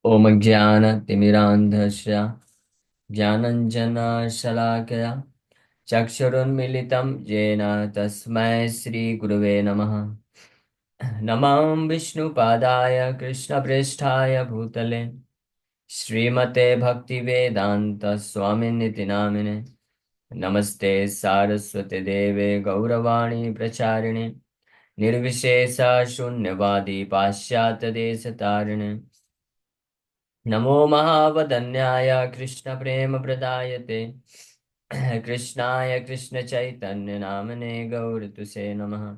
ॐ ज्ञानतिमिरान्धस्य ज्ञानञ्जनशलाकया चक्षुरुन्मीलितं येन तस्मै श्रीगुरवे नमः। नमः विष्णुपादाय कृष्णप्रेष्ठाय भूतले श्रीमते भक्तिवेदान्तस्वामिनिति नामिने। नमस्ते सारस्वते देवे गौरवाणी प्रचारिणे निर्विशेषा शून्यवादी पाश्चात्यदेशतारिणे। नमो महावदन्याय कृष्णप्रेमप्रदायते कृष्णाय कृष्णचैतन्यनामने गौरतुसे नमः।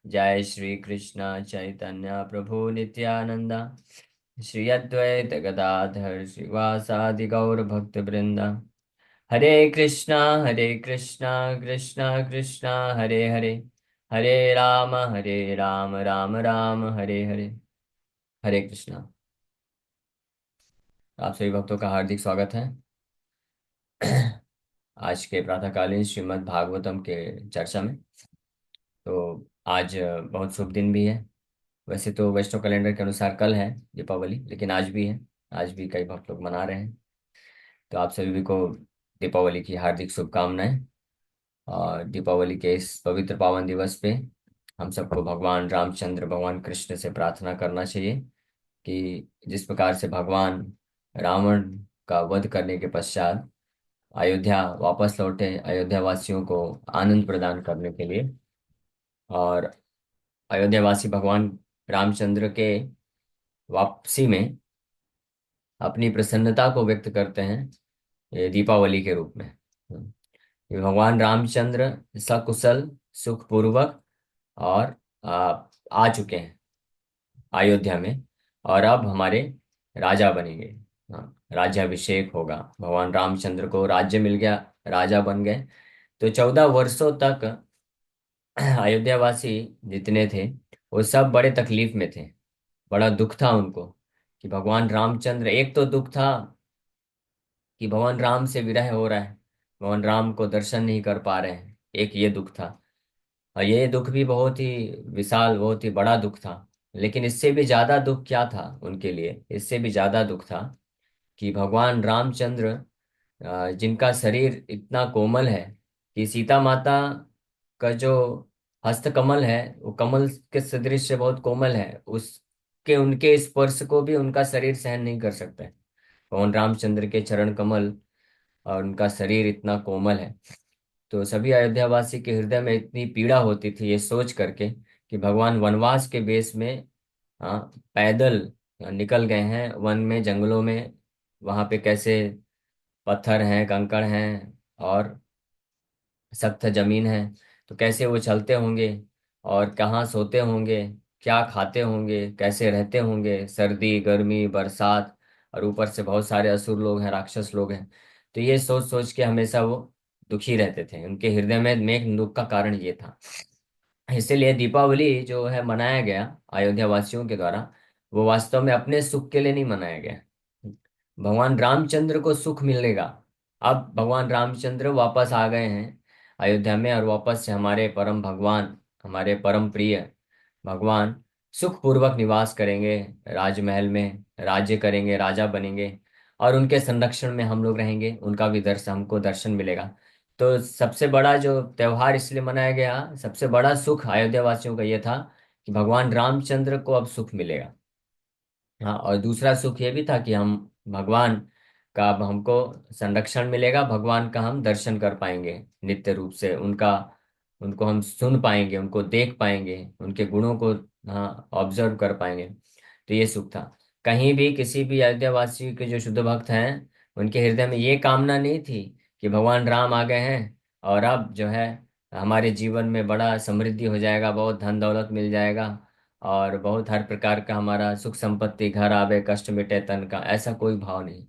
जय श्री कृष्ण चैतन्य प्रभु नित्यानंदा श्री अद्वैत गदाधर श्रीवासादि गौर भक्त वृंदा। हरे कृष्णा कृष्णा कृष्णा हरे हरे, हरे राम राम राम हरे हरे। हरे कृष्णा। आप सभी भक्तों का हार्दिक स्वागत है। आज के प्रातःकालीन श्रीमद् भागवतम के चर्चा में। तो आज बहुत शुभ दिन भी है। वैसे तो वैष्णव कैलेंडर के अनुसार कल है दीपावली, लेकिन आज भी है। आज भी कई भक्त लोग मना रहे हैं। तो आप सभी को दीपावली की हार्दिक शुभकामनाएं। और दीपावली के इस पवित्र पावन दिवस पे हम सबको भगवान रामचंद्र भगवान कृष्ण से प्रार्थना करना चाहिए कि जिस प्रकार से भगवान रावण का वध करने के पश्चात अयोध्या वापस लौटे, अयोध्या वासियों को आनंद प्रदान करने के लिए, और अयोध्या वासी भगवान रामचंद्र के वापसी में अपनी प्रसन्नता को व्यक्त करते हैं ये दीपावली के रूप में। ये भगवान रामचंद्र सकुशल सुखपूर्वक और आ चुके हैं अयोध्या में, और अब हमारे राजा बनेंगे। हाँ, राज्याभिषेक होगा। भगवान रामचंद्र को राज्य मिल गया, राजा बन गए। तो 14 वर्षों तक अयोध्यावासी जितने थे वो सब बड़े तकलीफ में थे। बड़ा दुख था उनको कि भगवान रामचंद्र, एक तो दुख था कि भगवान राम से विरह हो रहा है, भगवान राम को दर्शन नहीं कर पा रहे हैं, एक ये दुख था। और ये दुख भी बहुत ही विशाल, बहुत ही बड़ा दुख था। लेकिन इससे भी ज्यादा दुख क्या था उनके लिए, इससे भी ज्यादा दुख था कि भगवान रामचंद्र, जिनका शरीर इतना कोमल है कि सीता माता का जो हस्त कमल है वो कमल के सदृश से बहुत कोमल है, उसके उनके स्पर्श को भी उनका शरीर सहन नहीं कर सकता है। भगवान रामचंद्र के चरण कमल और उनका शरीर इतना कोमल है। तो सभी अयोध्यावासी के हृदय में इतनी पीड़ा होती थी ये सोच करके कि भगवान वनवास के बेस में, हाँ, पैदल निकल गए हैं वन में, जंगलों में। वहां पे कैसे पत्थर हैं, कंकड़ हैं और सख्त जमीन है। तो कैसे वो चलते होंगे और कहाँ सोते होंगे, क्या खाते होंगे, कैसे रहते होंगे, सर्दी गर्मी बरसात, और ऊपर से बहुत सारे असुर लोग हैं, राक्षस लोग हैं। तो ये सोच सोच के हमेशा वो दुखी रहते थे। उनके हृदय में एक दुख का कारण ये था। इसीलिए दीपावली जो है मनाया गया अयोध्या वासियों के द्वारा, वो वास्तव में अपने सुख के लिए नहीं मनाया गया। भगवान रामचंद्र को सुख मिलेगा। अब भगवान रामचंद्र वापस आ गए हैं अयोध्या में, और वापस से हमारे परम भगवान, हमारे परम प्रिय भगवान सुखपूर्वक निवास करेंगे राजमहल में, राज्य करेंगे, राजा बनेंगे, और उनके संरक्षण में हम लोग रहेंगे। उनका भी दर्शन, हमको दर्शन मिलेगा। तो सबसे बड़ा जो त्योहार इसलिए मनाया गया, सबसे बड़ा सुख अयोध्या वासियों का ये था कि भगवान रामचंद्र को अब सुख मिलेगा। हाँ, और दूसरा सुख ये भी था कि हम भगवान का, अब हमको संरक्षण मिलेगा, भगवान का हम दर्शन कर पाएंगे नित्य रूप से, उनका, उनको हम सुन पाएंगे, उनको देख पाएंगे, उनके गुणों को, हाँ, ऑब्जर्व कर पाएंगे। तो ये सुख था। कहीं भी किसी भी अयोध्यावासी के जो शुद्ध भक्त हैं, उनके हृदय में ये कामना नहीं थी कि भगवान राम आ गए हैं और अब जो है हमारे जीवन में बड़ा समृद्धि हो जाएगा, बहुत धन दौलत मिल जाएगा, और बहुत हर प्रकार का हमारा सुख संपत्ति घर आवे, कष्ट मिटे तन का, ऐसा कोई भाव नहीं।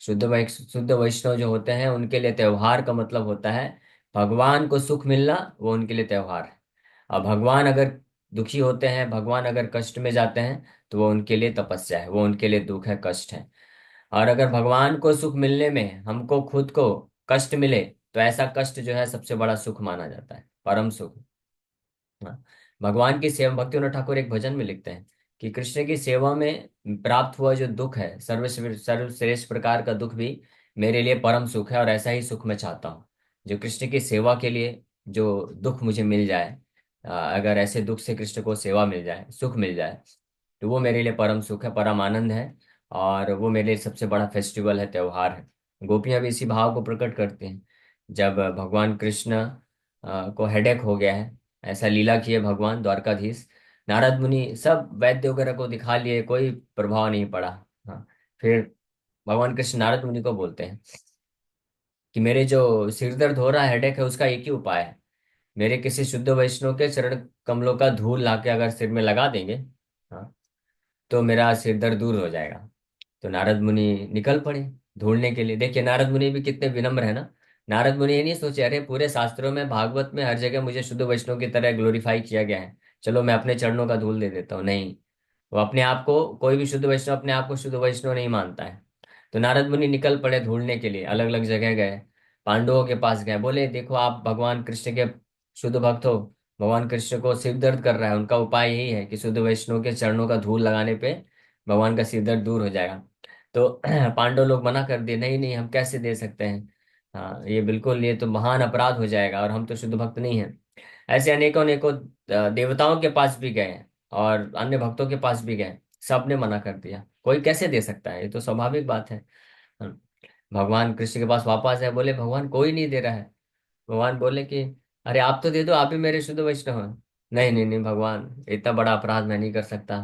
शुद्ध वैष्णव जो होते हैं उनके लिए त्योहार का मतलब होता है भगवान को सुख मिलना, वो उनके लिए त्योहार है। और भगवान अगर दुखी होते हैं, भगवान अगर कष्ट में जाते हैं, तो वो उनके लिए तपस्या है, वो उनके लिए दुख है, कष्ट है। और अगर भगवान को सुख मिलने में हमको खुद को कष्ट मिले, तो ऐसा कष्ट जो है सबसे बड़ा सुख माना जाता है, परम सुख। हाँ। भगवान की सेवा, भक्तिविनोद ठाकुर एक भजन में लिखते हैं कि कृष्ण की सेवा में प्राप्त हुआ जो दुख है, सर्वश्रेष्ठ प्रकार का दुख भी मेरे लिए परम सुख है, और ऐसा ही सुख मैं चाहता हूँ। जो कृष्ण की सेवा के लिए जो दुख मुझे मिल जाए, अगर ऐसे दुख से कृष्ण को सेवा मिल जाए, सुख मिल जाए, तो वो मेरे लिए परम सुख है, परम आनंद है। और वो मेरे लिए सबसे बड़ा फेस्टिवल है, त्योहार है। गोपियां भी इसी भाव को प्रकट करती हैं। जब भगवान कृष्ण को हेडेक हो गया है, ऐसा लीला किए भगवान द्वारकाधीश, नारद मुनि सब वैद्य वगैरह को दिखा लिए, कोई प्रभाव नहीं पड़ा। हाँ, फिर भगवान कृष्ण नारद मुनि को बोलते हैं कि मेरे जो सिर दर्द हो रहा है, हेडेक है, उसका एक ही उपाय है। मेरे किसी शुद्ध वैष्णव के चरण कमलों का धूल लाके अगर सिर में लगा देंगे, हाँ, तो मेरा सिर दर्द दूर हो जाएगा। तो नारद मुनि निकल पड़े ढूंढने के लिए। देखिए नारद मुनि भी कितने विनम्र है ना। नारद मुनि ये नहीं सोचे अरे पूरे शास्त्रों में, भागवत में हर जगह मुझे शुद्ध वैष्णव की तरह ग्लोरीफाई किया गया है, चलो मैं अपने चरणों का धूल दे देता हूँ। नहीं, वो अपने आप को, कोई भी शुद्ध वैष्णव अपने आप को शुद्ध वैष्णव नहीं मानता है। तो नारद मुनि निकल पड़े ढूंढने के लिए, अलग अलग जगह गए, पांडवों के पास गए, बोले देखो आप भगवान कृष्ण के शुद्ध भक्त हो, भगवान कृष्ण को सिर दर्द कर रहा है, उनका उपाय यही है कि शुद्ध वैष्णव के चरणों का धूल लगाने पे भगवान का सिर दर्द दूर हो जाएगा। तो पांडव लोग मना कर दिए, नहीं नहीं हम कैसे दे सकते हैं, हाँ ये बिल्कुल, ये तो महान अपराध हो जाएगा, और हम तो शुद्ध भक्त नहीं हैं। ऐसे अनेकों अनेकों देवताओं के पास भी गए और अन्य भक्तों के पास भी गए, सबने मना कर दिया, कोई कैसे दे सकता है, ये तो स्वाभाविक बात है। हाँ, भगवान कृष्ण के पास वापस है, बोले भगवान कोई नहीं दे रहा है। भगवान बोले कि अरे आप तो दे दो, आप भी मेरे शुद्ध वैष्णव हैं। नहीं नहीं नहीं भगवान, इतना बड़ा अपराध मैं नहीं कर सकता।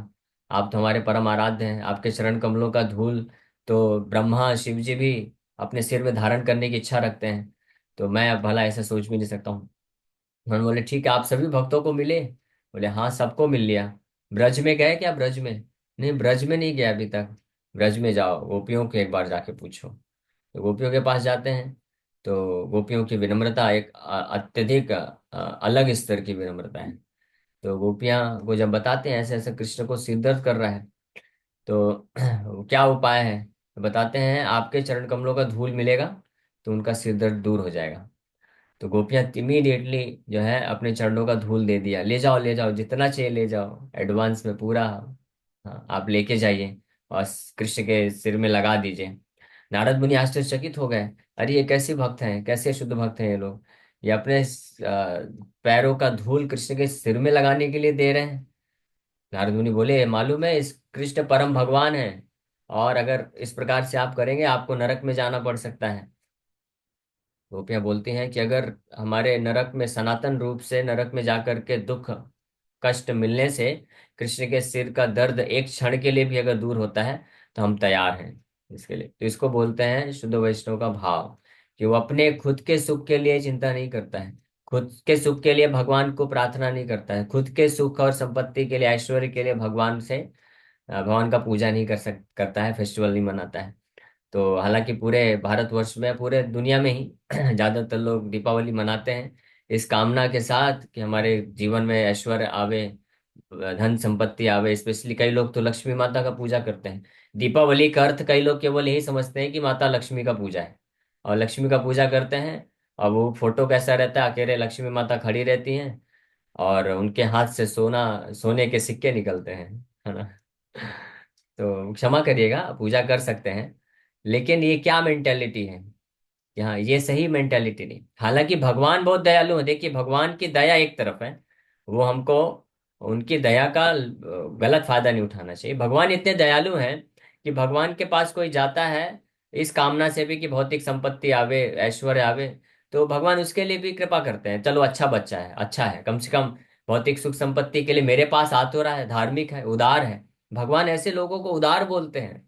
आप तो हमारे परम आराध्य हैं, आपके चरण कमलों का धूल तो ब्रह्मा शिव जी भी अपने सिर में धारण करने की इच्छा रखते हैं, तो मैं अब भला ऐसा सोच भी नहीं सकता हूँ। उन्होंने बोले ठीक है, आप सभी भक्तों को मिले? बोले हाँ सबको मिल लिया। ब्रज में गए क्या? ब्रज में नहीं, ब्रज में नहीं गया अभी तक। ब्रज में जाओ, गोपियों को एक बार जाके पूछो। तो गोपियों के पास जाते हैं, तो गोपियों की विनम्रता एक अत्यधिक अलग स्तर की विनम्रता है। तो गोपियां को जब बताते हैं ऐसे ऐसे कृष्ण को सिर दर्द कर रहा है, तो क्या उपाय है, तो बताते हैं आपके चरण कमलों का धूल मिलेगा तो उनका सिर दर्द दूर हो जाएगा। तो गोपियां इमीडिएटली जो है अपने चरणों का धूल दे दिया, ले जाओ जितना चाहिए ले जाओ, एडवांस में पूरा, हाँ आप लेके जाइए और कृष्ण के सिर में लगा दीजिए। नारद मुनि आश्चर्यचकित हो गए, अरे ये कैसे भक्त हैं, कैसे शुद्ध भक्त हैं ये लोग, ये अपने पैरों का धूल कृष्ण के सिर में लगाने के लिए दे रहे हैं। नारद मुनि बोले मालूम है इस कृष्ण परम भगवान है, और अगर इस प्रकार से आप करेंगे आपको नरक में जाना पड़ सकता है। गोपियां बोलती हैं कि अगर हमारे नरक में, सनातन रूप से नरक में जाकर के दुख कष्ट मिलने से कृष्ण के सिर का दर्द एक क्षण के लिए भी अगर दूर होता है, तो हम तैयार हैं इसके लिए। तो इसको बोलते हैं शुद्ध वैष्णव का भाव, कि वो अपने खुद के सुख के लिए चिंता नहीं करता है, खुद के सुख के लिए भगवान को प्रार्थना नहीं करता है, खुद के सुख और संपत्ति के लिए, ऐश्वर्य के लिए भगवान से, भगवान का पूजा नहीं करता है, फेस्टिवल नहीं मनाता है। तो हालांकि पूरे भारतवर्ष में, पूरे दुनिया में ही ज्यादातर लोग दीपावली मनाते हैं इस कामना के साथ कि हमारे जीवन में ऐश्वर्य आवे, धन संपत्ति आवे। स्पेशली कई लोग तो लक्ष्मी माता का पूजा करते हैं। दीपावली का अर्थ कई लोग केवल यही समझते हैं कि माता लक्ष्मी का पूजा है, और लक्ष्मी का पूजा करते हैं, और वो फोटो कैसा रहता है, अकेले लक्ष्मी माता खड़ी रहती हैं और उनके हाथ से सोने के सिक्के निकलते हैं, है ना। तो क्षमा करिएगा, पूजा कर सकते हैं, लेकिन ये क्या मेंटेलिटी है, यहाँ ये सही मेंटेलिटी नहीं। हालांकि भगवान बहुत दयालु है, देखिए भगवान की दया एक तरफ है, वो हमको उनकी दया का गलत फायदा नहीं उठाना चाहिए। भगवान इतने दयालु हैं कि भगवान के पास कोई जाता है इस कामना से भी कि भौतिक संपत्ति आवे, ऐश्वर्य आवे, तो भगवान उसके लिए भी कृपा करते हैं, चलो अच्छा बच्चा है, अच्छा है, कम से कम भौतिक सुख संपत्ति के लिए मेरे पास आ तो रहा है, धार्मिक है, उदार है। भगवान ऐसे लोगों को उदार बोलते हैं।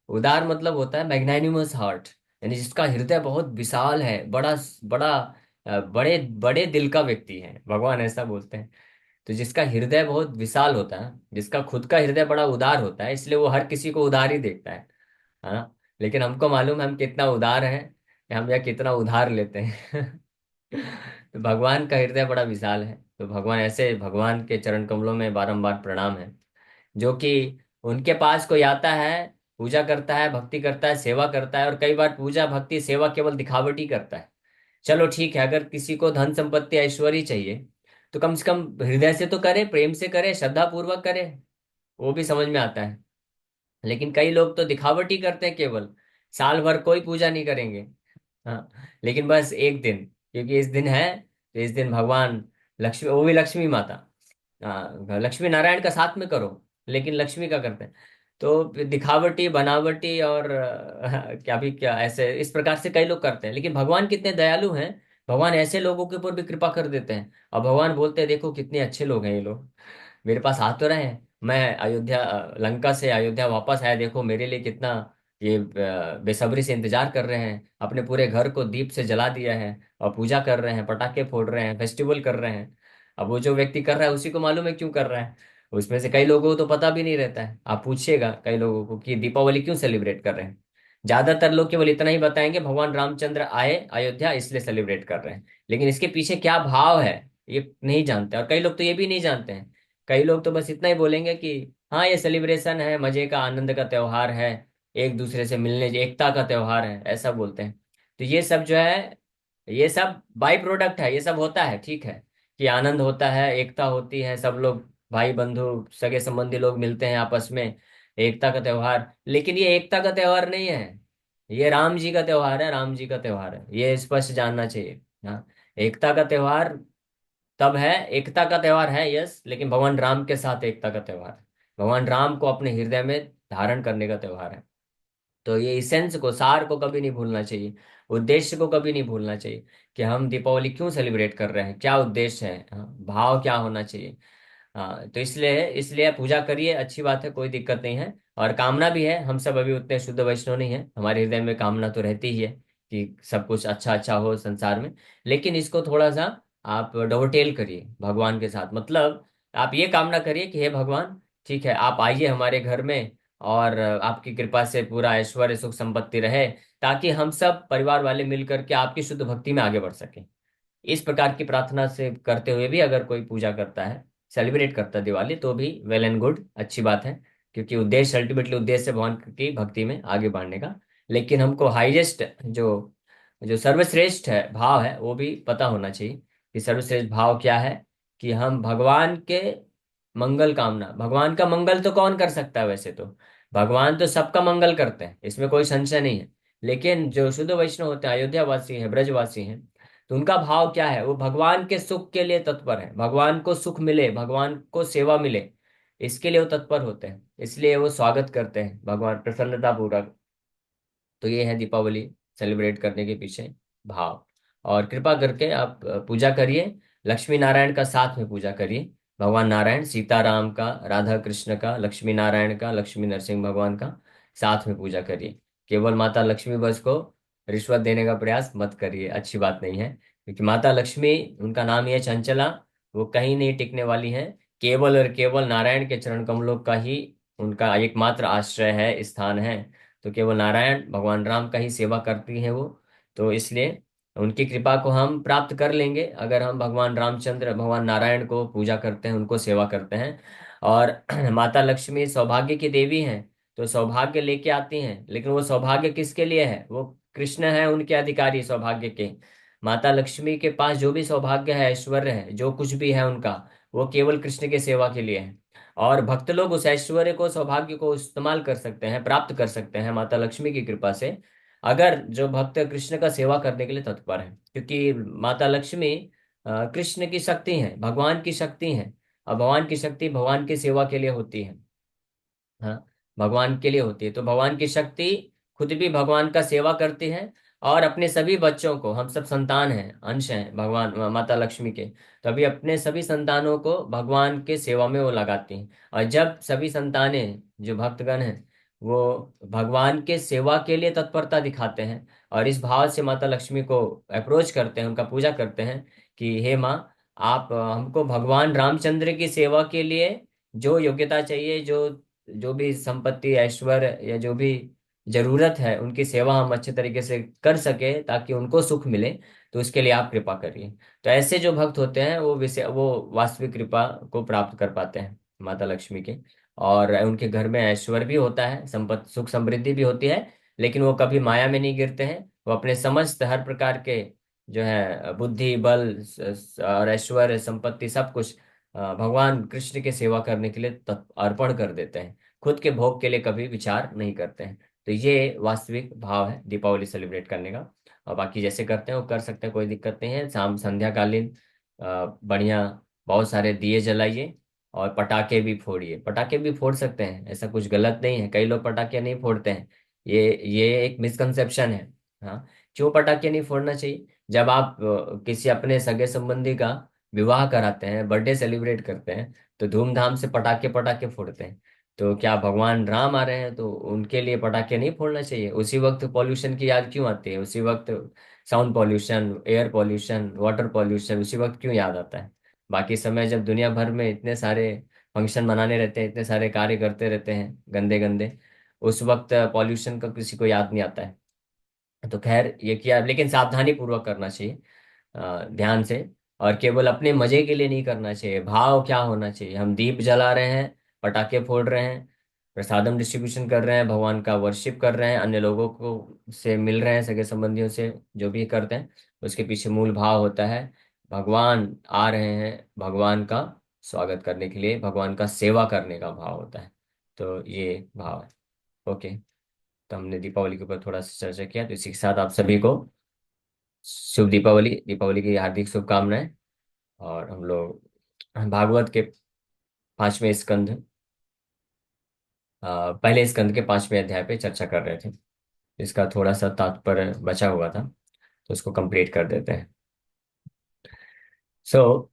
उदार मतलब होता है मैग्नानिमस हार्ट, यानी जिसका हृदय बहुत विशाल है, बड़ा बड़ा, बड़े बड़े दिल का व्यक्ति है, भगवान ऐसा बोलते हैं। तो जिसका हृदय बहुत विशाल होता है, जिसका खुद का हृदय बड़ा उदार होता है, इसलिए वो हर किसी को उदार ही देखता है ना। लेकिन हमको मालूम है हम कितना उदार हैं, या हम या कितना उधार लेते हैं। तो भगवान का हृदय बड़ा विशाल है, तो भगवान ऐसे, भगवान के चरण कमलों में बारंबार प्रणाम है, जो कि उनके पास कोई आता है, पूजा करता है, भक्ति करता है, सेवा करता है, और कई बार पूजा भक्ति सेवा केवल दिखावटी करता है। चलो ठीक है, अगर किसी को धन संपत्ति ऐश्वर्य चाहिए, तो कम से कम हृदय से तो करे, प्रेम से करे, श्रद्धा पूर्वक करे, वो भी समझ में आता है। लेकिन कई लोग तो दिखावटी करते हैं केवल, साल भर कोई पूजा नहीं करेंगे। हाँ, लेकिन बस एक दिन, क्योंकि इस दिन है, तो इस दिन भगवान लक्ष्मी, वो भी लक्ष्मी माता, हाँ लक्ष्मी नारायण का साथ में करो, लेकिन लक्ष्मी का करते हैं। तो दिखावटी, बनावटी और क्या भी क्या, ऐसे इस प्रकार से कई लोग करते हैं। लेकिन भगवान कितने दयालु हैं, भगवान ऐसे लोगों के ऊपर भी कृपा कर देते हैं। और भगवान बोलते हैं देखो कितने अच्छे लोग हैं ये लोग, मेरे पास आ तो रहे हैं, मैं अयोध्या, लंका से अयोध्या वापस आया, देखो मेरे लिए कितना ये बेसब्री से इंतजार कर रहे हैं, अपने पूरे घर को दीप से जला दिया है, और पूजा कर रहे हैं, पटाखे फोड़ रहे हैं, फेस्टिवल कर रहे हैं। अब वो जो व्यक्ति कर रहा है उसी को मालूम है क्यों कर रहा है। उसमें से कई लोगों को तो पता भी नहीं रहता है, आप पूछिएगा कई लोगों को कि दीपावली क्यों सेलिब्रेट कर रहे हैं, ज्यादातर लोग केवल इतना ही बताएंगे भगवान रामचंद्र आए अयोध्या इसलिए सेलिब्रेट कर रहे हैं। लेकिन इसके पीछे क्या भाव है ये नहीं जानते, और कई लोग तो ये भी नहीं जानते हैं। कई लोग तो बस इतना ही बोलेंगे कि हाँ ये सेलिब्रेशन है, मजे का, आनंद का त्योहार है, एक दूसरे से मिलने, एकता का त्योहार है, ऐसा बोलते हैं। तो ये सब जो है, ये सब बाई प्रोडक्ट है, ये सब होता है ठीक है, कि आनंद होता है, एकता होती है, सब लोग भाई बंधु सगे संबंधी लोग मिलते हैं आपस में, एकता का त्योहार। लेकिन ये एकता का त्योहार नहीं है, ये राम जी का त्योहार है, राम जी का त्योहार है, ये स्पष्ट जानना चाहिए। हाँ, एकता का त्योहार तब है, एकता का त्योहार है यस, लेकिन भगवान राम के साथ एकता का त्योहार है, भगवान राम को अपने हृदय में धारण करने का त्योहार है। तो ये इसेंस को, सार को कभी नहीं भूलना चाहिए, उद्देश्य को कभी नहीं भूलना चाहिए, कि हम दीपावली क्यों सेलिब्रेट कर रहे हैं, क्या उद्देश्य है, हाँ, भाव क्या होना चाहिए। हाँ, तो इसलिए इसलिए पूजा करिए, अच्छी बात है, कोई दिक्कत नहीं है। और कामना भी है, हम सब अभी उतने शुद्ध वैष्णव नहीं है, हमारे हृदय में कामना तो रहती ही है कि सब कुछ अच्छा अच्छा हो संसार में। लेकिन इसको थोड़ा सा आप डोवटेल करिए भगवान के साथ, मतलब आप ये कामना करिए कि हे भगवान, ठीक है आप आइए हमारे घर में, और आपकी कृपा से पूरा ऐश्वर्य सुख संपत्ति रहे, ताकि हम सब परिवार वाले मिल करके आपकी शुद्ध भक्ति में आगे बढ़ सकें। इस प्रकार की प्रार्थना से करते हुए भी अगर कोई पूजा करता है, सेलिब्रेट करता है दिवाली, तो भी वेल एंड गुड, अच्छी बात है। क्योंकि उद्देश्य, अल्टीमेटली उद्देश्य है भगवान की भक्ति में आगे बढ़ने का। लेकिन हमको हाईएस्ट जो जो सर्वश्रेष्ठ है भाव है, वो भी पता होना चाहिए कि सर्वश्रेष्ठ भाव क्या है। कि हम भगवान के मंगल कामना, भगवान का मंगल तो कौन कर सकता है वैसे तो, भगवान तो सबका मंगल करते हैं, इसमें कोई संशय नहीं है। लेकिन जो शुद्ध वैष्णव होते हैं, अयोध्या वासी हैं, ब्रजवासी हैं, तो उनका भाव क्या है, वो भगवान के सुख के लिए तत्पर है, भगवान को सुख मिले, भगवान को सेवा मिले, इसके लिए वो तत्पर होते हैं, इसलिए वो स्वागत करते हैं भगवान प्रसन्नता पूर्वक। तो ये है दीपावली सेलिब्रेट करने के पीछे भाव। और कृपा करके आप पूजा करिए, लक्ष्मी नारायण का साथ में पूजा करिए, भगवान नारायण, सीताराम का, राधा कृष्ण का, लक्ष्मी नारायण का, लक्ष्मी नरसिंह भगवान का साथ में पूजा करिए। केवल माता लक्ष्मी बस को रिश्वत देने का प्रयास मत करिए, अच्छी बात नहीं है। क्योंकि माता लक्ष्मी, उनका नाम ही है चंचला, वो कहीं नहीं टिकने वाली है, केवल और केवल नारायण के चरण कमलों का ही उनका एकमात्र आश्रय है, स्थान है। तो केवल नारायण भगवान राम का ही सेवा करती हैं वो। तो इसलिए उनकी कृपा को हम प्राप्त कर लेंगे अगर हम भगवान रामचंद्र, भगवान नारायण को पूजा करते हैं, उनको सेवा करते हैं। और माता लक्ष्मी सौभाग्य की देवी हैं, तो सौभाग्य लेके आती हैं, लेकिन वो सौभाग्य किसके लिए है, वो कृष्ण है उनके अधिकारी सौभाग्य के। माता लक्ष्मी के पास जो भी सौभाग्य है, ऐश्वर्य है, जो कुछ भी है उनका, वो केवल कृष्ण के सेवा के लिए है। और भक्त लोग उस ऐश्वर्य को, सौभाग्य को इस्तेमाल कर सकते हैं, प्राप्त कर सकते हैं माता लक्ष्मी की कृपा से, अगर जो भक्त कृष्ण का सेवा करने के लिए तत्पर है। क्योंकि माता लक्ष्मी कृष्ण की शक्ति है, भगवान की शक्ति है। और भगवान की शक्ति भगवान की सेवा के लिए होती है। हाँ, भगवान के लिए होती है, तो भगवान की शक्ति खुद भी भगवान का सेवा करती है, और अपने सभी बच्चों को, हम सब संतान हैं, अंश हैं भगवान माता लक्ष्मी के, तो अभी अपने सभी संतानों को भगवान के सेवा में वो लगाती हैं। और जब सभी संतानें, जो भक्तगण हैं, वो भगवान के सेवा के लिए तत्परता दिखाते हैं, और इस भाव से माता लक्ष्मी को अप्रोच करते हैं, उनका पूजा करते हैं कि हे माँ, आप हमको भगवान रामचंद्र की सेवा के लिए जो योग्यता चाहिए, जो जो भी संपत्ति, ऐश्वर्य, या जो भी जरूरत है, उनकी सेवा हम अच्छे तरीके से कर सके ताकि उनको सुख मिले, तो उसके लिए आप कृपा करिए। तो ऐसे जो भक्त होते हैं वो विषय, वो वास्तविक कृपा को प्राप्त कर पाते हैं माता लक्ष्मी के। और उनके घर में ऐश्वर्य भी होता है, संपत्ति, सुख समृद्धि भी होती है, लेकिन वो कभी माया में नहीं गिरते हैं, वो अपने समस्त हर प्रकार के जो है बुद्धि बल और ऐश्वर्य संपत्ति सब कुछ भगवान कृष्ण की सेवा करने के लिए अर्पण कर देते हैं। खुद के भोग के लिए कभी विचार नहीं करते हैं। तो ये वास्तविक भाव है दीपावली सेलिब्रेट करने का। और बाकी जैसे करते हैं वो कर सकते हैं, कोई दिक्कत नहीं है। शाम संध्याकालीन बढ़िया बहुत सारे दिए जलाइए और पटाखे भी फोड़िए। पटाखे भी फोड़ सकते हैं, ऐसा कुछ गलत नहीं है। कई लोग पटाखे नहीं फोड़ते हैं, ये एक मिसकंसेप्शन है। हाँ, क्यों पटाखे नहीं फोड़ना चाहिए? जब आप किसी अपने सगे संबंधी का विवाह कराते हैं, बर्थडे सेलिब्रेट करते हैं, तो धूमधाम से पटाखे पटाखे फोड़ते हैं। तो क्या भगवान राम आ रहे हैं तो उनके लिए पटाखे नहीं फोड़ना चाहिए? उसी वक्त पॉल्यूशन की याद क्यों आती है? उसी वक्त sound pollution, air pollution, water pollution उसी वक्त क्यों याद आता है? बाकी समय जब दुनिया भर में इतने सारे फंक्शन मनाने रहते हैं, इतने सारे कार्य करते रहते हैं गंदे गंदे, उस वक्त पॉल्यूशन का किसी को याद नहीं आता है। तो खैर ये किया, लेकिन सावधानी पूर्वक करना चाहिए, ध्यान से। और केवल अपने मजे के लिए नहीं करना चाहिए। भाव क्या होना चाहिए? हम दीप जला रहे हैं, पटाखे फोड़ रहे हैं, प्रसादम डिस्ट्रीब्यूशन कर रहे हैं, भगवान का वर्शिप कर रहे हैं, अन्य लोगों को से मिल रहे हैं, सगे संबंधियों से जो भी करते हैं, उसके पीछे मूल भाव होता है भगवान आ रहे हैं, भगवान का स्वागत करने के लिए, भगवान का सेवा करने का भाव होता है। तो ये भाव है। ओके। तो हमने दीपावली के ऊपर थोड़ा सा चर्चा किया, तो इसी के साथ आप सभी को शुभ दीपावली, दीपावली की हार्दिक शुभकामनाएं। और हम लोग भागवत के 5वें स्कंध, पहले स्कंद के 5वें अध्याय पे चर्चा कर रहे थे। इसका थोड़ा सा तात्पर्य बचा हुआ था, तो उसको कंप्लीट कर देते हैं। सो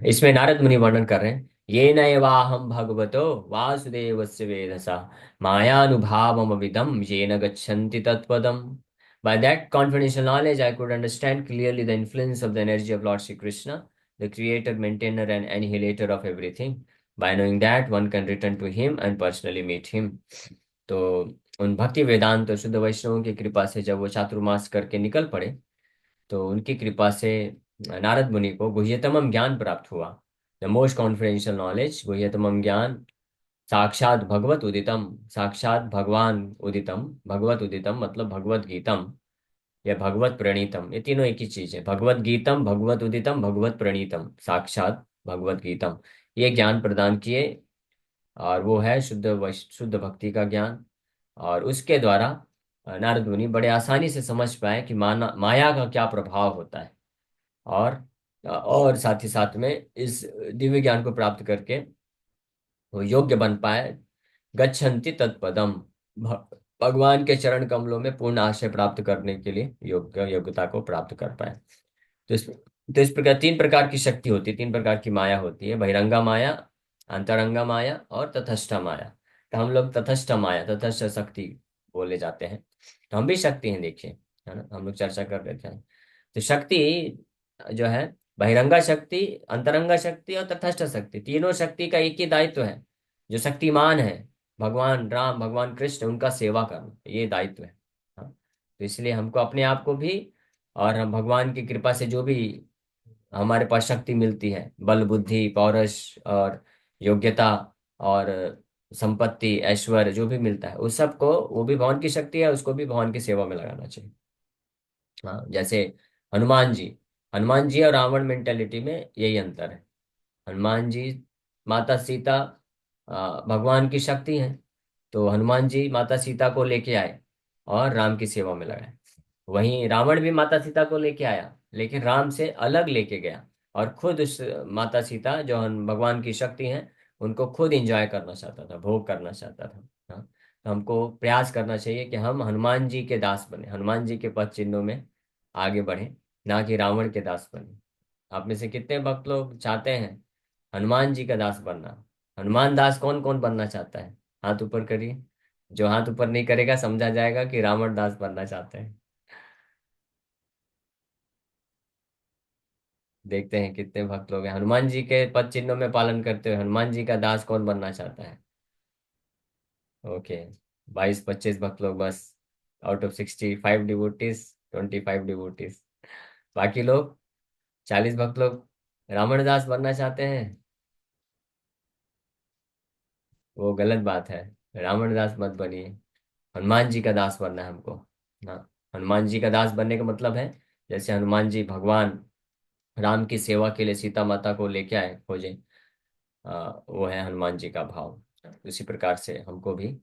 इसमें नारद मुनि वर्णन कर रहे हैं, ये नैवाहम भगवतो वासुदेवस्य वेधसा मायानुभावमविदम येन गच्छन्ति तत्पदम। By that confidential knowledge, I could understand clearly the influence of the energy of Lord Shri Krishna, the creator, maintainer, and annihilator of everything. By knowing that, one can return to him and personally meet him. तो उन भक्ति वेदांत और शुद्ध वैष्णवों की कृपा से जब वो चातुर्मास करके निकल पड़े, तो उनकी कृपा से नारद मुनि को गुह्यतमम ज्ञान प्राप्त हुआ। द मोस्ट कॉन्फिडेंशियल नॉलेज, गुह्यतमम ज्ञान, साक्षात भगवत उदितम, साक्षात भगवान उदितम, भगवत उदितम मतलब भगवत गीतम या भगवत प्रणीतम, ये तीनों एक ही चीज है। भगवत गीतम, भगवत उदितम, भगवत प्रणीतम, साक्षात भगवत गीतम, ये ज्ञान प्रदान किए। और वो है शुद्ध भक्ति का ज्ञान। और उसके द्वारा नारद मुनि बड़े आसानी से समझ पाए कि माया का क्या प्रभाव होता है। और साथ ही साथ में इस दिव्य ज्ञान को प्राप्त करके वो योग्य बन पाए, गच्छन्ति तत्पदम, भगवान के चरण कमलों में पूर्ण आश्रय प्राप्त करने के लिए योग्यता को प्राप्त कर पाए। तो इस प्रकार 3 प्रकार की शक्ति होती है, 3 प्रकार की माया होती है, बहिरंगा माया, अंतरंगा माया और तथस्थ माया। तो हम लोग तथस्थ माया, तथस्थ शक्ति बोले जाते हैं। तो हम भी शक्ति हैं, देखिए, है ना, हम लोग चर्चा कर रहे थे। तो शक्ति जो है, बहिरंगा शक्ति, अंतरंगा शक्ति और तटस्थ शक्ति, तीनों शक्ति का एक ही दायित्व है। जो शक्तिमान है, भगवान राम, भगवान कृष्ण, उनका सेवा करना, ये दायित्व है। हाँ? तो इसलिए हमको अपने आप को भी, और हम भगवान की कृपा से जो भी हमारे पास शक्ति मिलती है, बल बुद्धि पौरुष और योग्यता और संपत्ति ऐश्वर्य जो भी मिलता है, उस सब को, वो भी भगवान की शक्ति है, उसको भी भगवान की सेवा में लगाना चाहिए। हाँ, जैसे हनुमान जी, हनुमान जी और रावण मेंटेलिटी में यही अंतर है। हनुमान जी, माता सीता भगवान की शक्ति हैं, तो हनुमान जी माता सीता को लेके आए और राम की सेवा में लगाए। वहीं रावण भी माता सीता को लेके आया, लेकिन राम से अलग लेके गया, और खुद उस माता सीता जो भगवान की शक्ति हैं, उनको खुद एंजॉय करना चाहता था, भोग करना चाहता था। हाँ, तो हमको प्रयास करना चाहिए कि हम हनुमान जी के दास बने, हनुमान जी के पद चिन्हों में आगे बढ़े, ना कि रावण के दास बने। आप में से कितने भक्त लोग चाहते हैं हनुमान जी का दास बनना? हनुमान दास कौन कौन बनना चाहता है? हाथ ऊपर करिए। जो हाथ ऊपर नहीं करेगा समझा जाएगा कि रावण दास बनना चाहते हैं। देखते हैं कितने भक्त लोग हैं हनुमान जी के पद चिन्हों में पालन करते हुए हनुमान जी का दास कौन बनना चाहता है? ओके, 22-25 भक्त लोग बस, आउट ऑफ 65 डिवोटीज, 25 डिवोटीज। बाकी लोग, 40 भक्त लोग रावण दास बनना चाहते हैं। वो गलत बात है, रावण दास मत बनिए, हनुमान जी का दास बनना है हमको। हाँ, हनुमान जी का दास बनने का मतलब है जैसे हनुमान जी भगवान राम की सेवा के लिए सीता माता को लेके आए खोजे, वो है हनुमान जी का भाव। उसी प्रकार से हमको भी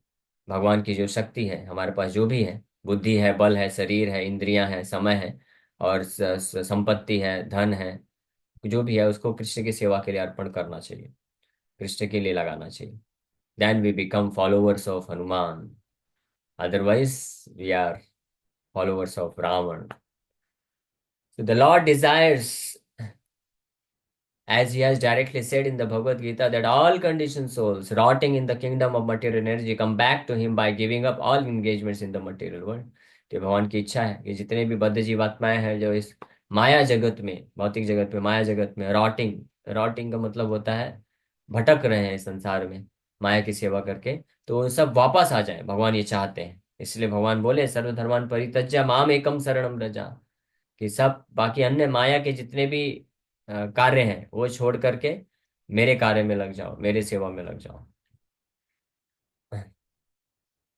भगवान की जो शक्ति है हमारे पास, जो भी है, बुद्धि है, बल है, शरीर है, इंद्रियां है, समय है, और संपत्ति है, धन है, जो भी है, उसको कृष्ण की सेवा के लिए अर्पण करना चाहिए, कृष्ण के लिए लगाना चाहिए। Then we become followers of Hanuman, otherwise we are followers of Ravan. So the Lord desires, as he has directly said in the Bhagavad Gita, that all conditioned souls rotting in the kingdom of material energy come back to him by giving up all engagements in the material world। तो भगवान की इच्छा है कि जितने भी बद्ध जीवात्माएं हैं जो इस माया जगत में, भौतिक जगत में, माया जगत में रॉटिंग, रॉटिंग का मतलब होता है भटक रहे हैं संसार में माया की सेवा करके, तो वो सब वापस आ जाए, भगवान ये चाहते हैं। इसलिए भगवान बोले सर्वधर्मान परित्यज्य माम एकम शरणम रजा, कि सब बाकी अन्य माया के जितने भी कार्य हैं वो छोड़ करके मेरे कार्य में लग जाओ, मेरे सेवा में लग जाओ।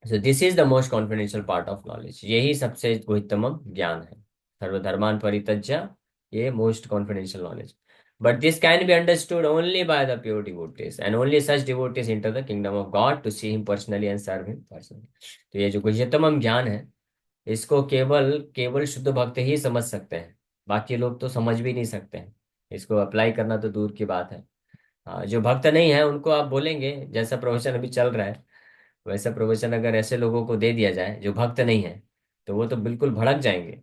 So this is the most confidential part of knowledge, यही सबसे गुह्यतम ज्ञान है, सर्वधर्मान परित्यज्य, ये most confidential knowledge. But this can be understood only by the pure devotees, and only such devotees enter the kingdom of God to see him personally and serve him personally. तो ये जो गुह्यतम ज्ञान है, इसको केवल केवल शुद्ध भक्त ही समझ सकते हैं, बाकी लोग तो समझ भी नहीं सकते हैं। इसको अप्लाई करना तो दूर की बात है। हाँ, जो भक्त नहीं है उनको आप बोलेंगे, जैसा प्रवचन अभी चल रहा है वैसा प्रवचन अगर ऐसे लोगों को दे दिया जाए जो भक्त नहीं है, तो वो तो बिल्कुल भड़क जाएंगे,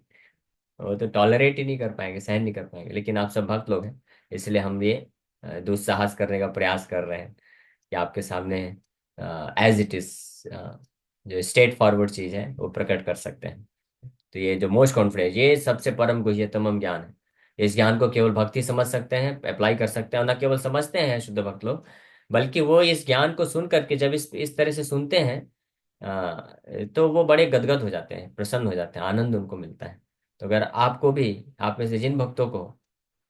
वो तो टॉलरेट ही नहीं कर पाएंगे, सहन नहीं कर पाएंगे। लेकिन आप सब भक्त लोग हैं, इसलिए हम ये दुस्साहस करने का प्रयास कर रहे हैं कि आपके सामने एज इट इज जो स्ट्रेट फॉरवर्ड चीज है वो प्रकट कर सकते हैं। तो ये जो मोस्ट कॉन्फिडेंस, ये सबसे परम गुह्यतम ज्ञान है। इस ज्ञान को केवल भक्ति समझ सकते हैं, अप्लाई कर सकते हैं, और न केवल समझते हैं शुद्ध भक्त लोग, बल्कि वो इस ज्ञान को सुन करके जब इस तरह से सुनते हैं, तो वो बड़े गदगद हो जाते हैं, प्रसन्न हो जाते हैं, आनंद उनको मिलता है। तो अगर आपको भी, आप में से जिन भक्तों को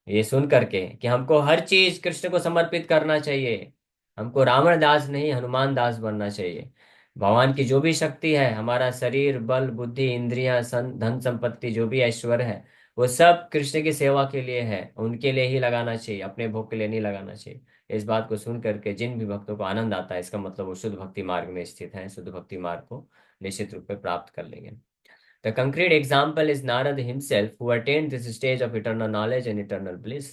ये सुन करके कि हमको हर चीज कृष्ण को समर्पित करना चाहिए, हमको रावण दास नहीं हनुमान दास बनना चाहिए, भगवान की जो भी शक्ति है, हमारा शरीर, बल, बुद्धि, इंद्रियां, धन संपत्ति, जो भी ऐश्वर्य है, वो सब कृष्ण की सेवा के लिए है, उनके लिए ही लगाना चाहिए, अपने भोग के लिए नहीं लगाना चाहिए। इस बात को सुन करके जिन भी भक्तों को आनंद आता है, इसका मतलब वो शुद्ध भक्ति मार्ग में स्थित है, शुद्ध भक्ति मार्ग को निश्चित रूप में प्राप्त कर लेंगे। The concrete example is Narad himself, who attained this stage of eternal knowledge and eternal bliss।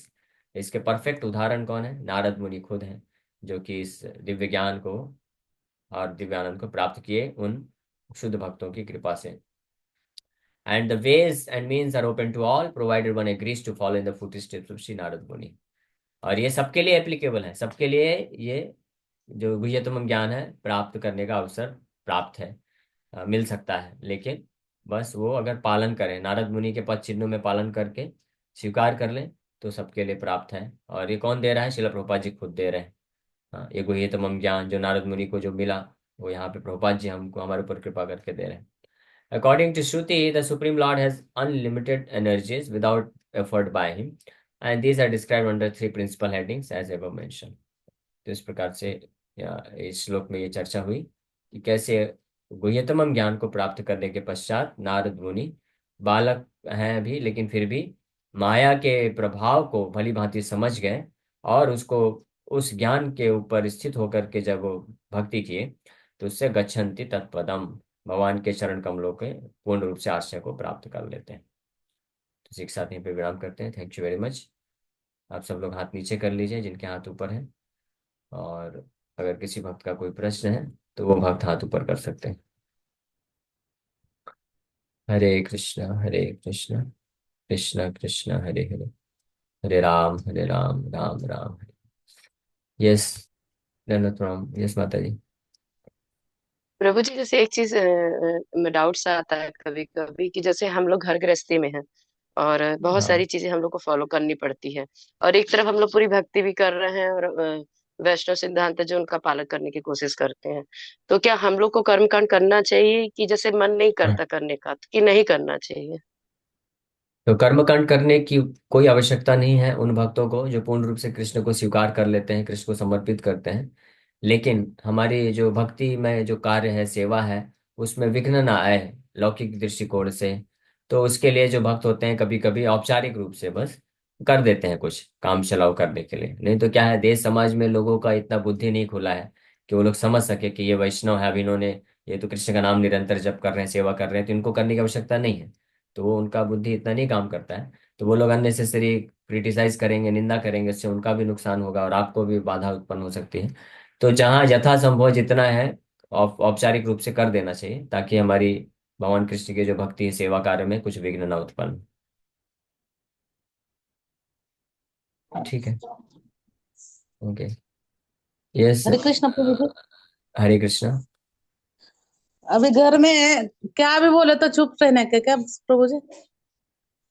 इसके परफेक्ट उदाहरण कौन है? नारद मुनि खुद हैं, जो कि इस दिव्य ज्ञान को और दिव्य आनंद को प्राप्त किए उन शुद्ध भक्तों की कृपा से। And the ways and means are open to all, provided one agrees to follow in the footsteps of Sri Narad Muni। और ये सबके लिए एप्लीकेबल है, सबके लिए ये जो गुह्यतम ज्ञान है प्राप्त करने का अवसर प्राप्त है, मिल सकता है। लेकिन बस वो अगर पालन करें, नारद मुनि के पद चिन्हों में पालन करके स्वीकार कर लें, तो सबके लिए प्राप्त है। और ये कौन दे रहा है? श्रील प्रभुपाद जी खुद दे रहे हैं। हाँ, ये गुह्यतम ज्ञान जो नारद मुनि को जो मिला, वो यहाँ पे प्रभुपाद जी हमको हमारे ऊपर कृपा करके दे रहे हैं। According to Shruti, the Supreme Lord has unlimited energies without effort by him, and these are described under three principal headings as above mentioned। तो इस प्रकार से इस श्लोक में ये चर्चा हुई कि कैसे गुह्यतम ज्ञान को प्राप्त करने के पश्चात नारद मुनि बालक हैं अभी, लेकिन फिर भी माया के प्रभाव को भली भांति समझ गए, और उसको, उस ज्ञान के ऊपर स्थित होकर के जब वो भक्ति किए, तो उससे गच्छन्ति तत्पदम, भगवान के चरण कमलों के पूर्ण रूप से आश्रय को प्राप्त कर लेते हैं। तो इसी के साथ यहीं पे विराम करते हैं। Thank you very much. आप सब लोग हाथ नीचे कर लीजिए जिनके हाथ ऊपर हैं, और अगर किसी भक्त का कोई प्रश्न है तो वो भक्त हाथ ऊपर कर सकते हैं। हरे कृष्णा हरे कृष्णा, कृष्णा कृष्णा हरे हरे, हरे राम राम राम हरे। यस, राम, यस माता जी। प्रभु जी, जैसे एक चीज में डाउट सा आता है कभी कभी कि जैसे हम लोग घर गृहस्थी में हैं और बहुत सारी हाँ, चीजें हम लोग को फॉलो करनी पड़ती है, और एक तरफ हम लोग पूरी भक्ति भी कर रहे हैं और वैष्णव सिद्धांत है जो उनका पालन करने की कोशिश करते हैं। तो क्या हम लोग को कर्मकांड करना चाहिए कि जैसे मन नहीं करता करने का तो कि नहीं करना चाहिए? तो कर्मकांड करने की कोई आवश्यकता नहीं है उन भक्तों को जो पूर्ण रूप से कृष्ण को स्वीकार कर लेते हैं, कृष्ण को समर्पित करते हैं। लेकिन हमारी जो भक्ति में जो कार्य है, सेवा है, उसमें विघ्न ना आए लौकिक दृष्टिकोण से, तो उसके लिए जो भक्त होते हैं कभी कभी औपचारिक रूप से बस कर देते हैं कुछ काम चलाओ करने के लिए। नहीं तो क्या है, देश समाज में लोगों का इतना बुद्धि नहीं खुला है कि वो लोग समझ सके कि ये वैष्णव है, अब इन्होंने ये तो कृष्ण का नाम निरंतर जप कर रहे हैं, सेवा कर रहे हैं, तो इनको करने की आवश्यकता नहीं है। तो वो उनका बुद्धि इतना नहीं काम करता है। तो वो लोग अननेसेसरी क्रिटिसाइज करेंगे, निंदा करेंगे, उससे उनका भी नुकसान होगा और आपको भी बाधा उत्पन्न हो सकती है। तो जहाँ यथासंभव जितना है औपचारिक रूप से कर देना चाहिए, ताकि हमारी भगवान कृष्ण के जो भक्ति है सेवा कार्य में कुछ विघ्न न उत्पन्न हो। ठीक है। ओके। यस। हरे कृष्ण प्रभु जी। हरे कृष्णा। अभी घर में है, क्या भी बोले तो चुप रहने के क्या प्रभु जी?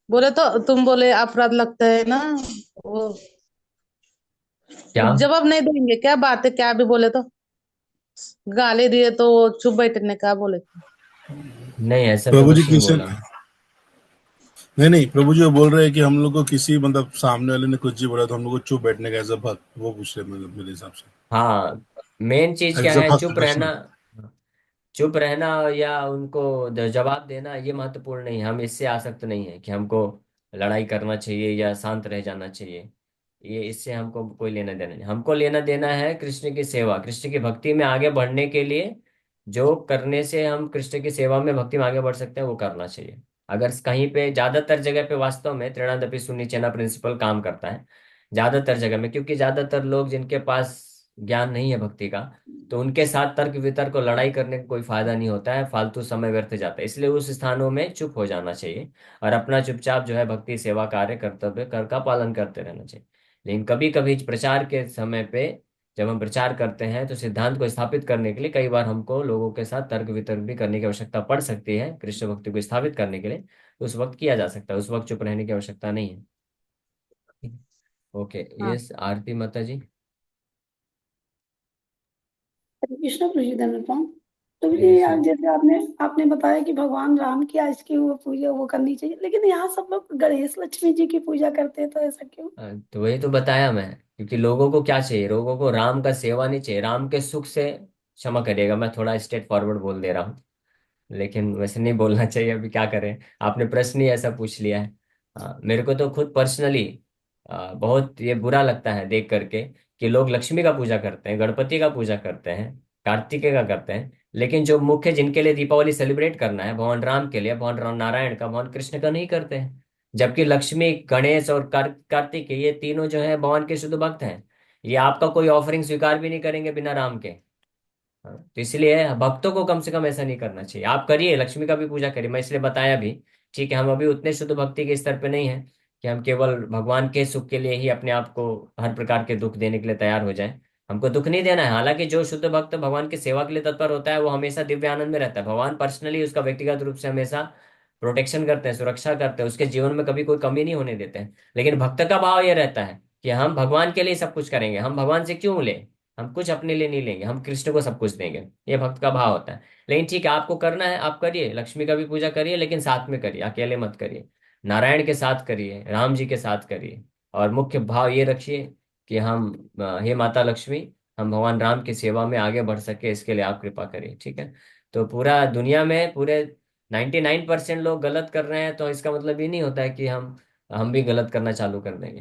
बोले तो तुम बोले अपराध लगता है ना, वो क्या? जवाब नहीं देंगे, क्या बात है, क्या भी बोले तो गाली दिए तो चुप बैठने का बोले। नहीं, ऐसा तो प्रभु जी कुछ नहीं किसी बोला। नहीं नहीं, प्रभु जी वो बोल रहे हैं कि हम लोग को किसी मतलब सामने वाले ने कुछ भी बोला तो हम लोग को चुप बैठने का एज अ भक्त, वो पूछ रहे हैं मतलब मेरे हिसाब से। हाँ, मेन चीज क्या एज अ है, भक्त चुप रहना। वैष्णव। चुप रहना या उनको जवाब देना ये महत्वपूर्ण नहीं है। हम इससे आसक्त नहीं है कि हमको लड़ाई करना चाहिए या शांत रह जाना चाहिए। ये इससे हमको कोई लेना देना नहीं। हमको लेना देना है कृष्ण की सेवा, कृष्ण की भक्ति में आगे बढ़ने के लिए जो करने से हम कृष्ण की सेवा में भक्ति में आगे बढ़ सकते हैं वो करना चाहिए। अगर कहीं पे ज्यादातर जगह पे वास्तव में त्रिणादपि शून्य चेना प्रिंसिपल काम करता है ज्यादातर जगह में, क्योंकि ज्यादातर लोग जिनके पास ज्ञान नहीं है भक्ति का, तो उनके साथ तर्क वितर्क और लड़ाई करने का कोई फायदा नहीं होता है, फालतू समय व्यर्थ जाता है। इसलिए उस स्थानों में चुप हो जाना चाहिए और अपना चुपचाप जो है भक्ति सेवा कार्य कर्तव्य कर का पालन करते रहना चाहिए। लेकिन कभी कभी प्रचार के समय पे जब हम प्रचार करते हैं तो सिद्धांत को स्थापित करने के लिए कई बार हमको लोगों के साथ तर्क वितर्क भी करने की आवश्यकता पड़ सकती है कृष्ण भक्ति को स्थापित करने के लिए। तो उस वक्त किया जा सकता है, उस वक्त चुप रहने की आवश्यकता नहीं है। ओके। हाँ। यस, आरती माता जी। कृष्ण प्रभु धन्यवाद। तो ये यस। यार जैसे आपने आपने बताया कि भगवान राम की आज की वो पूजा वो करनी चाहिए, लेकिन यहाँ सब लोग गणेश लक्ष्मी जी की पूजा करते हैं, तो ऐसा क्यों? तो वही तो बताया मैं, क्योंकि लोगों को क्या चाहिए, लोगों को राम का सेवा नहीं चाहिए, राम के सुख से। क्षमा करिएगा, मैं थोड़ा स्ट्रेट फॉरवर्ड बोल दे रहा हूँ, लेकिन वैसे नहीं बोलना चाहिए, अभी क्या करें, आपने प्रश्न ही ऐसा पूछ लिया है। हाँ, मेरे को तो खुद पर्सनली बहुत ये बुरा लगता है देख करके कि लोग लक्ष्मी का पूजा करते हैं, गणपति का पूजा करते हैं, कार्तिकेय का करते हैं, लेकिन जो मुख्य जिनके लिए दीपावली सेलिब्रेट करना है भगवान राम के लिए, भगवान राम नारायण का, भगवान कृष्ण का नहीं करते हैं। जबकि लक्ष्मी, गणेश और कार्तिकेय ये तीनों जो है भगवान के शुद्ध भक्त हैं। ये आपका कोई ऑफरिंग स्वीकार भी नहीं करेंगे बिना राम के। हाँ, तो इसलिए भक्तों को कम से कम ऐसा नहीं करना चाहिए। आप करिए, लक्ष्मी का भी पूजा करिए, मैं इसलिए बताया भी। ठीक है, हम अभी उतने शुद्ध भक्ति के स्तर पे नहीं है कि हम केवल भगवान के सुख के लिए ही अपने आप को हर प्रकार के दुख देने के लिए तैयार हो जाएं। हमको दुख नहीं देना है। हालांकि जो शुद्ध भक्त भगवान की सेवा के लिए तत्पर होता है वो हमेशा दिव्य आनंद में रहता है, भगवान पर्सनली उसका व्यक्तिगत रूप से हमेशा प्रोटेक्शन करते हैं, सुरक्षा करते हैं, उसके जीवन में कभी कोई कमी नहीं होने देते हैं। लेकिन भक्त का भाव ये रहता है कि हम भगवान के लिए सब कुछ करेंगे, हम भगवान से क्यों ले, हम कुछ अपने लिए नहीं लेंगे, हम कृष्ण को सब कुछ देंगे। ये भक्त का भाव होता है। लेकिन ठीक है, आपको करना है आप करिए, लक्ष्मी का भी पूजा करिए, लेकिन साथ में करिए, अकेले मत करिए। नारायण के साथ करिए, राम जी के साथ करिए। और मुख्य भाव ये रखिए कि हम हे माता लक्ष्मी, हम भगवान राम की सेवा में आगे बढ़ सके, इसके लिए आप कृपा करिए। ठीक है। तो पूरा दुनिया में पूरे 99% लोग गलत कर रहे हैं, तो इसका मतलब ये नहीं होता है कि हम भी गलत करना चालू कर देंगे।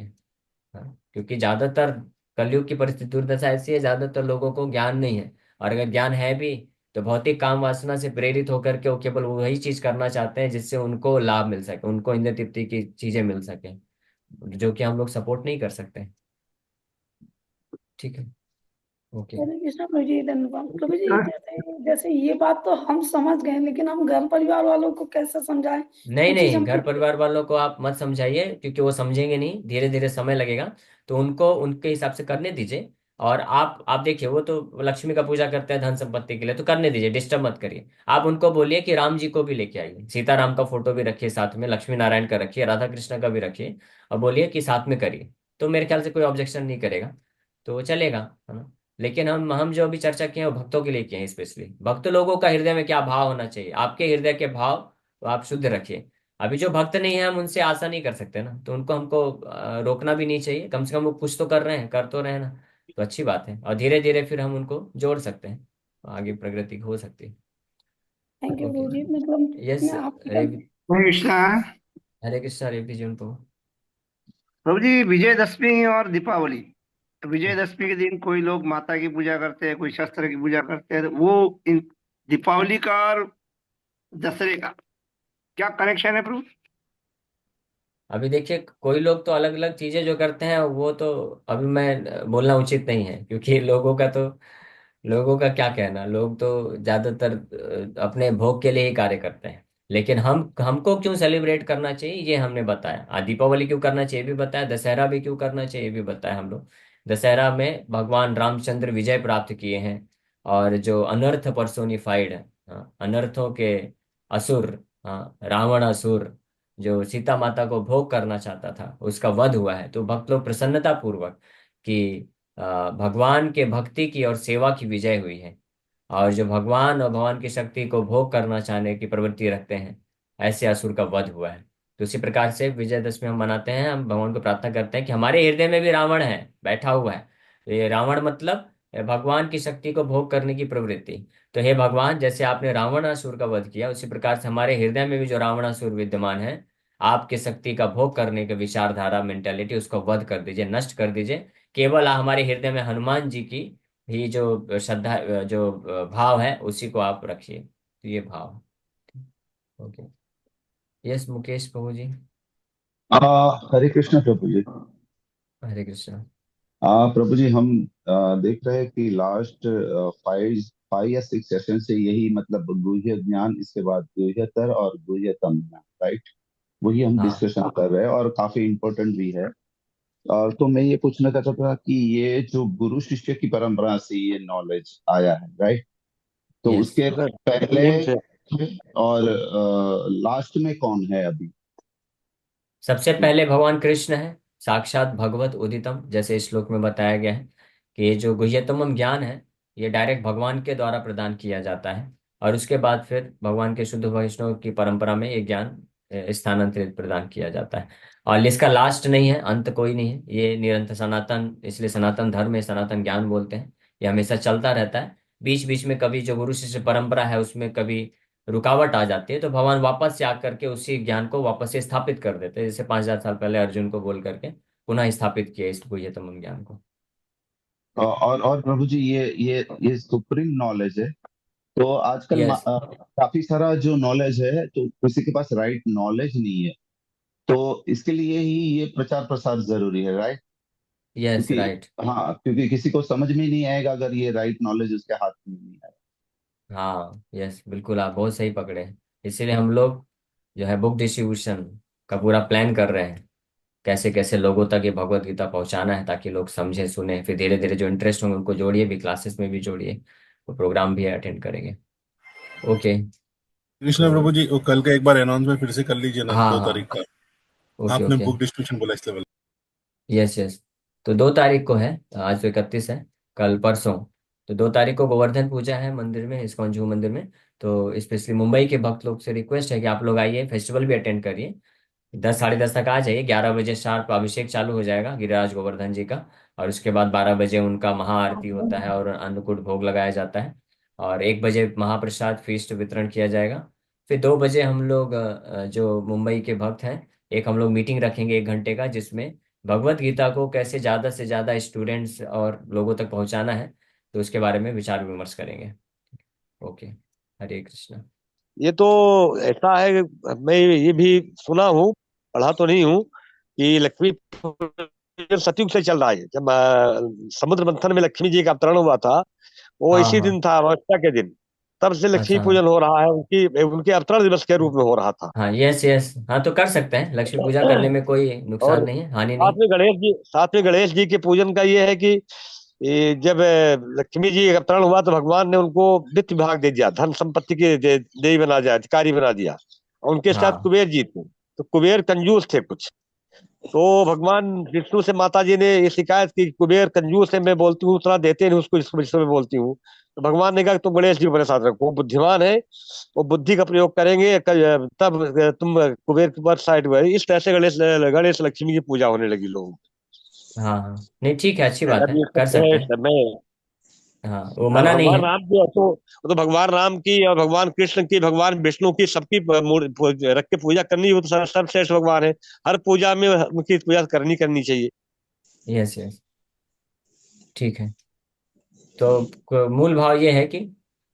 हाँ, क्योंकि ज्यादातर कलयुग की परिस्थिति दुर्दशा ऐसी है, ज्यादातर लोगों को ज्ञान नहीं है। और अगर ज्ञान है भी तो भौतिक काम वासना से प्रेरित होकर के वो केवल वही चीज करना चाहते हैं जिससे उनको लाभ मिल सके, उनको इंद्रिय तृप्ति की चीजें मिल सके, जो कि हम लोग सपोर्ट नहीं कर सकते। ठीक है। ओके। हरे कृष्ण प्रभु जी धन्यवाद। प्रभु जी जैसे जैसे ये बात तो हम समझ गए, लेकिन हम घर परिवार वालों को कैसे समझाएं? नहीं वो चीज नहीं, हमको घर परिवार वालों को आप मत समझाइए, क्योंकि वो समझेंगे नहीं, धीरे धीरे समय लगेगा। तो उनको उनके हिसाब से करने दीजिए। और आप देखिए, वो तो लक्ष्मी का पूजा करते हैं धन संपत्ति के लिए, तो करने दीजिए, डिस्टर्ब मत करिए। आप उनको बोलिए कि राम जी को भी लेके आइए, सीताराम का फोटो भी रखिए साथ में, लक्ष्मी नारायण का रखिए, राधा कृष्ण का भी रखिए, और बोलिए कि साथ में करिए। तो मेरे ख्याल से कोई ऑब्जेक्शन नहीं करेगा, तो वो चलेगा, है ना। लेकिन हम जो अभी चर्चा किए हैं वो भक्तों के लिए किए हैं, स्पेशली भक्त लोगों का हृदय में क्या भाव होना चाहिए, आपके हृदय के भाव तो आप शुद्ध रखिए। अभी जो भक्त नहीं है हम उनसे आशा नहीं कर सकते ना, तो उनको हमको रोकना भी नहीं चाहिए, कम से कम वो कुछ तो कर रहे हैं, कर तो रहे हैं ना। तो अच्छी बात है, और धीरे धीरे फिर हम उनको जोड़ सकते हैं, आगे प्रगति हो सकती है। Thank you okay. गुरु जी। मतलब यस। मैं आपकी बात हरे कृष्णा। हरे कृष्णा रेवती जी उनको। प्रभु जी, विजयदशमी और दीपावली। विजयदशमी के दिन कोई लोग माता की पूजा करते हैं, कोई शस्त्र की पूजा करते हैं, तो वो इन दीपावली का और दशहरे का क्या कनेक्शन है प्रभु? अभी देखिए कोई लोग तो अलग अलग चीजें जो करते हैं वो तो अभी मैं बोलना उचित नहीं है, क्योंकि लोगों का क्या कहना। लोग तो ज्यादातर अपने भोग के लिए ही कार्य करते हैं। लेकिन हमको क्यों सेलिब्रेट करना चाहिए ये हमने बताया। दीपावली क्यों करना चाहिए भी बताया, दशहरा भी क्यों करना चाहिए भी बताया हम लोग। दशहरा में भगवान रामचंद्र विजय प्राप्त किए हैं, और जो अनर्थ पर्सोनिफाइड है, हाँ, अनर्थों के असुर, हाँ, रावण असुर जो सीता माता को भोग करना चाहता था, उसका वध हुआ है। तो भक्त लोग प्रसन्नता पूर्वक कि भगवान के भक्ति की और सेवा की विजय हुई है। और जो भगवान और भगवान की शक्ति को भोग करना चाहने की प्रवृत्ति रखते हैं, ऐसे असुर का वध हुआ है। तो उसी प्रकार से विजयदशमी हम मनाते हैं। हम भगवान को प्रार्थना करते हैं कि हमारे हृदय में भी रावण है, बैठा हुआ है। तो ये रावण मतलब भगवान की शक्ति को भोग करने की प्रवृत्ति। तो हे भगवान, जैसे आपने रावणासुर का वध किया, उसी प्रकार से हमारे हृदय में भी जो रावणासुर विद्यमान है, आपके शक्ति का भोग करने के विचारधारा मेंटेलिटी, उसको वध कर दीजिए, नष्ट कर दीजिए। केवल हमारे हृदय में हनुमान जी की ही जो श्रद्धा, जो भाव है, उसी को आप रखिए। तो ये भाव। ओके। यस मुकेश प्रभु जी। हरे कृष्ण प्रभु जी। हरे कृष्ण। प्रभु जी, हम देख रहे हैं कि लास्ट 5 5 या 6 सेशन से यही मतलब गुह्य ज्ञान, इसके बाद गुह्यतर और गुह्यतम ज्ञान, राइट? वही हम हाँ। डिस्कशन कर रहे हैं और काफी इम्पोर्टेंट भी है। तो मैं ये पूछना चाहता था कि ये जो गुरु शिष्य की परंपरा से ये नॉलेज आया है, राइट? तो यस। उसके तो सर, पहले प्रेम से। और लास्ट में कौन है अभी? सबसे पहले भगवान कृष्ण है, साक्षात भगवत उदितम, जैसे इस श्लोक में बताया गया है कि ये जो गुह्यतम ज्ञान है, ये डायरेक्ट भगवान के द्वारा प्रदान किया जाता है। और उसके बाद फिर भगवान के शुद्ध वैष्णव की परंपरा में ये ज्ञान स्थानांतरित प्रदान किया जाता है। और इसका लास्ट नहीं है, अंत कोई नहीं है, ये निरंतर सनातन, इसलिए सनातन धर्म में सनातन ज्ञान बोलते हैं। ये हमेशा चलता रहता है। बीच बीच में कभी जो गुरु शिष्य परंपरा है उसमें कभी रुकावट आ जाती है, तो भगवान वापस से आकर के उसी ज्ञान को वापस से स्थापित कर देते हैं, जैसे 5,000 साल पहले अर्जुन को बोल करके पुनः स्थापित किया इस गुह्यतम ज्ञान को। और प्रभु जी, ये सुप्रीम नॉलेज है। तो आजकल यस। काफी सारा जो नॉलेज है, तो किसी के पास राइट नॉलेज नहीं है। तो इसके लिए ही ये प्रचार प्रसार जरूरी है, राइट? यस क्योंकि राइट। हाँ, क्योंकि किसी को समझ में नहीं आएगा अगर ये राइट नॉलेज उसके हाथ में नहीं आएगा। हाँ यस, बिल्कुल आप बहुत सही पकड़े हैं। इसीलिए हम लोग जो है बुक डिस्ट्रीब्यूशन का पूरा प्लान कर रहे हैं, कैसे कैसे लोगों तक ये भगवत गीता पहुंचाना है, ताकि लोग समझे सुने, फिर धीरे धीरे जो इंटरेस्ट होंगे उनको जोड़िए भी, क्लासेस में भी जोड़िए, वो प्रोग्राम भी अटेंड करेंगे। ओके। कृष्णा तो प्रभु जी, वो कल का एक बार अनाउंसमेंट फिर से कर लीजिए ना, हाँ 2 तारीख हाँ। का। ओके आपने ओके। बुक डिस्ट्रीब्यूशन बोला इसलिए बोला। Yes yes. तो 2 तारीख को है, आज तो 31 है, कल परसों। तो 2 तारीख को गोवर्धन पूजा है मंदिर में, इस्कॉन जू मंदिर में। तो स्पेशली मुंबई के भक्त लोग से रिक्वेस्ट है कि आप लोग आइए, फेस्टिवल भी अटेंड करिए। 10 साढ़े 10 तक आ जाइए, 11 बजे शार्प अभिषेक चालू हो जाएगा गिरिराज गोवर्धन जी का। और उसके बाद 12 बजे उनका महाआरती होता है और अन्नकूट भोग लगाया जाता है। और 1 बजे महाप्रसाद फीस्ट वितरण किया जाएगा। फिर 2 बजे हम लोग जो मुंबई के भक्त हैं, एक हम लोग मीटिंग रखेंगे 1 घंटे का, जिसमें भगवत गीता को कैसे ज़्यादा से ज़्यादा स्टूडेंट्स और लोगों तक पहुंचाना है, तो उसके बारे में विचार विमर्श करेंगे। ओके। हरे कृष्णा। ये तो ऐसा है कि मैं ये भी सुना हूँ, पढ़ा तो नहीं हूँ, कि लक्ष्मी पूजन सतयुग से चल रहा है। जब समुद्र मंथन में लक्ष्मी जी का अवतरण हुआ था, वो हाँ इसी हाँ। दिन था, अमावस्या के दिन। तब से लक्ष्मी अच्छा हाँ। पूजन हो रहा है, उनकी उनके अवतरण दिवस के रूप में हो रहा था। हाँ यस यस, हाँ तो कर सकते हैं, लक्ष्मी पूजा करने में कोई नुकसान और नहीं है, हानि साथ नहीं। में गणेश जी के पूजन का ये है कि जब लक्ष्मी जी का अवतरण हुआ तो भगवान ने उनको वित्त विभाग दे दिया, धन संपत्ति के देवी बना दिया, अधिकारी बना दिया। और उनके साथ हाँ कुबेर जी थे, तो कुबेर कंजूस थे कुछ। तो भगवान विष्णु से माता जी ने ये शिकायत की, कुबेर कंजूस है, मैं बोलती हूँ उतना देते नहीं उसको जिसको मैं बोलती हूँ। तो भगवान ने कहा कि तुम गणेश जी को अपने साथ रखो, वो बुद्धिमान है, वो बुद्धि का प्रयोग करेंगे, तब तुम कुबेर के ऊपर साइड हुए। इस तरह से गणेश गणेश लक्ष्मी की पूजा होने लगी लोग। हाँ हाँ, नहीं ठीक है, अच्छी बात है, अब ये कर सब सकते है हैं। समय। हाँ, वो मना नहीं भगवान है। राम की तो भगवान राम की और भगवान कृष्ण की, भगवान विष्णु की, सबकी रख के पूजा करनी, वो तो सर्वश्रेष्ठ भगवान है। हर पूजा में उनकी पूजा करनी चाहिए। यस यस, ठीक है। तो मूल भाव ये है कि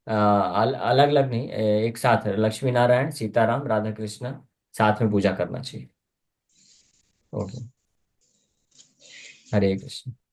अलग अलग नहीं, एक साथ लक्ष्मी नारायण, सीताराम, राधा कृष्ण साथ में पूजा करना चाहिए। ओके, हरे कृष्ण।